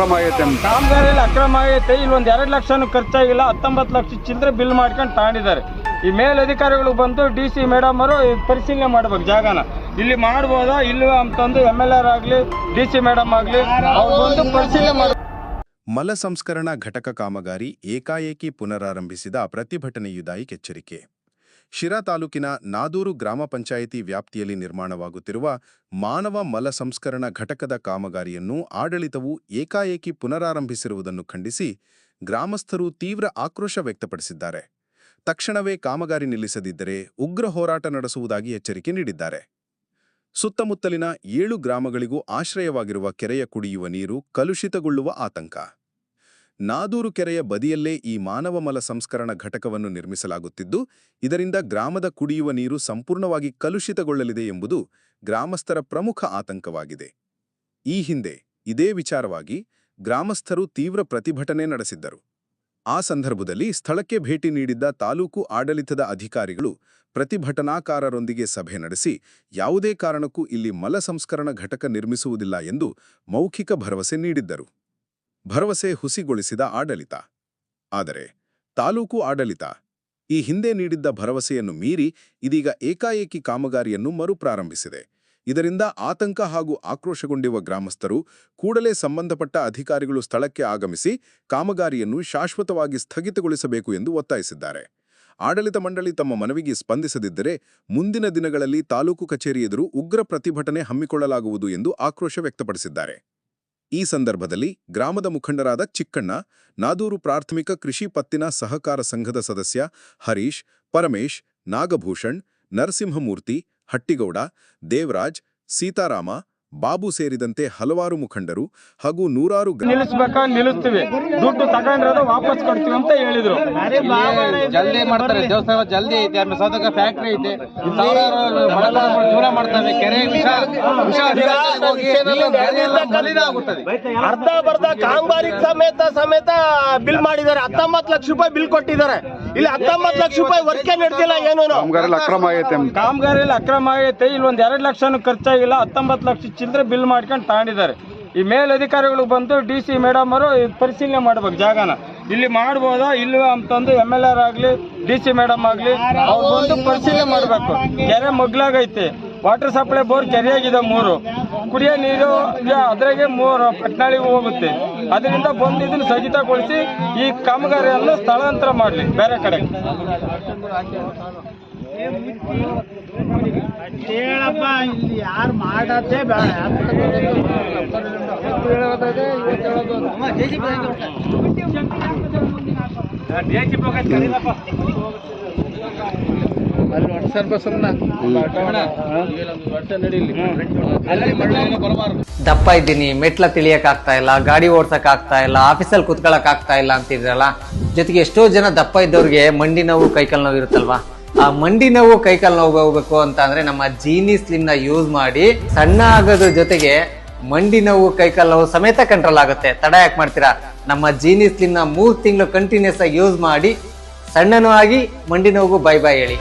ಕಾಮಗಾರಿಯಲ್ಲಿ ಅಕ್ರಮ ಆಗೈತೆ. ಇಲ್ಲಿ ಒಂದು 2 ಲಕ್ಷನೂ ಖರ್ಚಾಗಿಲ್ಲ, 19 ಲಕ್ಷ ಚಿಲ್ಲರೆ ಬಿಲ್ ಮಾಡ್ಕೊಂಡು ತಗೊಂಡಿದ್ದಾರೆ. ಈ ಮೇಲಧಿಕಾರಿಗಳು ಬಂದು DC ಮೇಡಮ್ ಅವರು ಪರಿಶೀಲನೆ ಮಾಡ್ಬೇಕು ಜಾಗನ. ಇಲ್ಲಿ ಮಾಡ್ಬೋದಾ ಇಲ್ವಾ ಅಂತಂದು MLR ಆಗಲಿ DC ಮೇಡಮ್ ಆಗಲಿ ಅವ್ರು ಬಂದು ಪರಿಶೀಲನೆ ಮಾಡಿ. ಮಲ ಸಂಸ್ಕರಣಾ ಘಟಕ ಕಾಮಗಾರಿ ಏಕಾಏಕಿ ಪುನರಾರಂಭಿಸಿದ ಪ್ರತಿಭಟನೆಯುದಾಯಿ ಎಚ್ಚರಿಕೆ. ಶಿರಾ ತಾಲೂಕಿನ ನಾದೂರು ಗ್ರಾಮ ಪಂಚಾಯಿತಿ ವ್ಯಾಪ್ತಿಯಲ್ಲಿ ನಿರ್ಮಾಣವಾಗುತ್ತಿರುವ ಮಾನವ ಮಲ ಸಂಸ್ಕರಣಾ ಘಟಕದ ಕಾಮಗಾರಿಯನ್ನು ಆಡಳಿತವು ಏಕಾಏಕಿ ಪುನರಾರಂಭಿಸಿರುವುದನ್ನು ಖಂಡಿಸಿ ಗ್ರಾಮಸ್ಥರು ತೀವ್ರ ಆಕ್ರೋಶ ವ್ಯಕ್ತಪಡಿಸಿದ್ದಾರೆ. ತಕ್ಷಣವೇ ಕಾಮಗಾರಿ ನಿಲ್ಲಿಸದಿದ್ದರೆ ಉಗ್ರ ಹೋರಾಟ ನಡೆಸುವುದಾಗಿ ಎಚ್ಚರಿಕೆ ನೀಡಿದ್ದಾರೆ. ಸುತ್ತಮುತ್ತಲಿನ 7 ಗ್ರಾಮಗಳಿಗೂ ಆಶ್ರಯವಾಗಿರುವ ಕೆರೆಯ ಕುಡಿಯುವ ನೀರು ಕಲುಷಿತಗೊಳ್ಳುವ ಆತಂಕ. ನಾದೂರು ಕೆರೆಯ ಬದಿಯಲ್ಲೇ ಈ ಮಾನವ ಮಲ ಸಂಸ್ಕರಣಾ ಘಟಕವನ್ನು ನಿರ್ಮಿಸಲಾಗುತ್ತಿದ್ದು, ಇದರಿಂದ ಗ್ರಾಮದ ಕುಡಿಯುವ ನೀರು ಸಂಪೂರ್ಣವಾಗಿ ಕಲುಷಿತಗೊಳ್ಳಲಿದೆ ಎಂಬುದು ಗ್ರಾಮಸ್ಥರ ಪ್ರಮುಖ ಆತಂಕವಾಗಿದೆ. ಈ ಹಿಂದೆ ಇದೇ ವಿಚಾರವಾಗಿ ಗ್ರಾಮಸ್ಥರು ತೀವ್ರ ಪ್ರತಿಭಟನೆ ನಡೆಸಿದ್ದರು. ಆ ಸಂದರ್ಭದಲ್ಲಿ ಸ್ಥಳಕ್ಕೆ ಭೇಟಿ ನೀಡಿದ್ದ ತಾಲೂಕು ಆಡಳಿತದ ಅಧಿಕಾರಿಗಳು ಪ್ರತಿಭಟನಾಕಾರರೊಂದಿಗೆ ಸಭೆ ನಡೆಸಿ ಯಾವುದೇ ಕಾರಣಕ್ಕೂ ಇಲ್ಲಿ ಮಲ ಸಂಸ್ಕರಣಾ ಘಟಕ ನಿರ್ಮಿಸುವುದಿಲ್ಲ ಎಂದು ಮೌಖಿಕ ಭರವಸೆ ನೀಡಿದ್ದರು. ಭರವಸೆ ಹುಸಿಗೊಳಿಸಿದ ಆಡಳಿತ. ಆದರೆ ತಾಲೂಕು ಆಡಳಿತ ಈ ಹಿಂದೆ ನೀಡಿದ್ದ ಭರವಸೆಯನ್ನು ಮೀರಿ ಇದೀಗ ಏಕಾಏಕಿ ಕಾಮಗಾರಿಯನ್ನು ಮರುಪ್ರಾರಂಭಿಸಿದೆ. ಇದರಿಂದ ಆತಂಕ ಹಾಗೂ ಆಕ್ರೋಶಗೊಂಡಿರುವ ಗ್ರಾಮಸ್ಥರು ಕೂಡಲೇ ಸಂಬಂಧಪಟ್ಟ ಅಧಿಕಾರಿಗಳು ಸ್ಥಳಕ್ಕೆ ಆಗಮಿಸಿ ಕಾಮಗಾರಿಯನ್ನು ಶಾಶ್ವತವಾಗಿ ಸ್ಥಗಿತಗೊಳಿಸಬೇಕು ಎಂದು ಒತ್ತಾಯಿಸಿದ್ದಾರೆ. ಆಡಳಿತ ಮಂಡಳಿ ತಮ್ಮ ಮನವಿಗೆ ಸ್ಪಂದಿಸದಿದ್ದರೆ ಮುಂದಿನ ದಿನಗಳಲ್ಲಿ ತಾಲೂಕು ಕಚೇರಿ ಎದುರು ಉಗ್ರ ಪ್ರತಿಭಟನೆ ಹಮ್ಮಿಕೊಳ್ಳಲಾಗುವುದು ಎಂದು ಆಕ್ರೋಶ ವ್ಯಕ್ತಪಡಿಸಿದ್ದಾರೆ. ಈ ಸಂದರ್ಭದಲ್ಲಿ ಗ್ರಾಮದ ಮುಖಂಡರಾದ ಚಿಕ್ಕಣ್ಣ, ನಾದೂರು ಪ್ರಾಥಮಿಕ ಕೃಷಿ ಪತ್ತಿನ ಸಹಕಾರ ಸಂಘದ ಸದಸ್ಯ ಹರೀಶ್, ಪರಮೇಶ್, ನಾಗಭೂಷಣ್, ನರಸಿಂಹಮೂರ್ತಿ, ಹಟ್ಟಿಗೌಡ, ದೇವರಾಜ್, ಸೀತಾರಾಮ, ಬಾಬು ಸೇರಿದಂತೆ ಹಲವಾರು ಮುಖಂಡರು ಹಾಗೂ ನೂರಾರು ನಿಲ್ಲಿಸ್ತೀವಿ, ದುಡ್ಡು ತಗೊಂಡಿರೋದು ವಾಪಸ್ ಕೊಡ್ತೀವಿ ಅಂತ ಹೇಳಿದ್ರು. ಜಲ್ದಿ ಮಾಡ್ತಾರೆ, ದೇವಸ್ಥಾನ ಜಲ್ದಿ ಐತೆ, ಆಮೇಲೆ ಸೌದಕ ಫ್ಯಾಕ್ಟ್ರಿ ಐತೆ, ಜೀವನ ಮಾಡ್ತಾರೆ. ಕೆರೆ ಅರ್ಧ ಬರ್ಧ ಕಾಮಗಾರಿ ಸಮೇತ ಬಿಲ್ ಮಾಡಿದ್ದಾರೆ. 19 ಲಕ್ಷ ರೂಪಾಯಿ ಬಿಲ್ ಕೊಟ್ಟಿದ್ದಾರೆ. ಇಲ್ಲಿ 19 ಲಕ್ಷ ರೂಪಾಯಿ ವರ್ಕೆ ನಡೆದಿಲ್ಲ. ಏನು ಕಾಮಗಾರಿಯಲ್ಲಿ ಅಕ್ರಮ ಆಗೈತೆ. ಇಲ್ಲಿ ಒಂದು 2 ಲಕ್ಷನೂ ಖರ್ಚಾಗಿಲ್ಲ, 19 ಲಕ್ಷ ಚಿಲ್ಲರೆ ಬಿಲ್ ಮಾಡ್ಕೊಂಡು ತಗೊಂಡಿದ್ದಾರೆ. ಈ ಮೇಲಧಿಕಾರಿಗಳು ಬಂದು DC ಮೇಡಮ್ ಅವರು ಪರಿಶೀಲನೆ ಮಾಡ್ಬೇಕು ಜಾಗನ. ಇಲ್ಲಿ ಮಾಡ್ಬೋದಾ ಇಲ್ವಾ ಅಂತಂದು MLR ಆಗಲಿ DC ಮೇಡಮ್ ಆಗಲಿ ಅವ್ರು ಬಂದು ಪರಿಶೀಲನೆ ಮಾಡಬೇಕು. ಕೆರೆ ಮಗ್ಲಾಗೈತೆ, ವಾಟರ್ ಸಪ್ಲೈ ಬೋರ್ ಕೆರೆಯಾಗಿದೆ 3, ಕುಡಿಯೋ ನೀರು ಅದ್ರಾಗೆ 3 ಪಟ್ನಾಳಿಗೆ ಹೋಗುತ್ತೆ. ಅದರಿಂದ ಬಂದು ಇದನ್ನು ಸ್ಥಗಿತಗೊಳಿಸಿ ಈ ಕಾಮಗಾರಿಯನ್ನು ಸ್ಥಳಾಂತರ ಮಾಡಲಿ ಬೇರೆ ಕಡೆ. ಹೇಳಪ್ಪ, ಇಲ್ಲಿ ಯಾರು ಮಾಡದೇ ಬೇಡ. ದಪ್ಪ ಇದ್ದೀನಿ, ಮೆಟ್ಲ ತಿಳಿಯಕ್ ಆಗ್ತಾ ಇಲ್ಲ, ಗಾಡಿ ಓಡ್ಸಕ್ ಆಗ್ತಾ ಇಲ್ಲ, ಆಫೀಸಲ್ಲಿ ಕುತ್ಕೊಳಕ್ ಆಗ್ತಾ ಇಲ್ಲ ಅಂತಿದ್ರಲ್ಲ. ಜೊತೆಗೆ ಎಷ್ಟೋ ಜನ ದಪ್ಪ ಇದ್ದವ್ರಿಗೆ ಮಂಡಿ ನೋವು, ಕೈಕಾಲು ನೋವು ಇರುತ್ತಲ್ವಾ. ಆ ಮಂಡಿ ನೋವು, ಕೈಕಾಲು ನೋವು ಹೋಗ್ಬೇಕು ಅಂತ ಅಂದ್ರೆ ನಮ್ಮ ಜೀನಿ ಸ್ಲಿಮ್ ನ ಯೂಸ್ ಮಾಡಿ ಸಣ್ಣ ಆಗೋದ್ರ ಜೊತೆಗೆ ಮಂಡಿ ನೋವು, ಕೈಕಾಲು ನೋವು ಸಮೇತ ಕಂಟ್ರೋಲ್ ಆಗುತ್ತೆ. ತಡ ಯಾಕೆ ಮಾಡ್ತೀರಾ? ನಮ್ಮ ಜೀನಿ ಸ್ಲಿಮ್ ನ 3 ತಿಂಗಳು ಕಂಟಿನ್ಯೂಸ್ ಆಗಿ ಯೂಸ್ ಮಾಡಿ ಸಣ್ಣನೂ ಆಗಿ ಮಂಡಿ ನೋವು ಬೈ ಬೈ ಹೇಳಿ.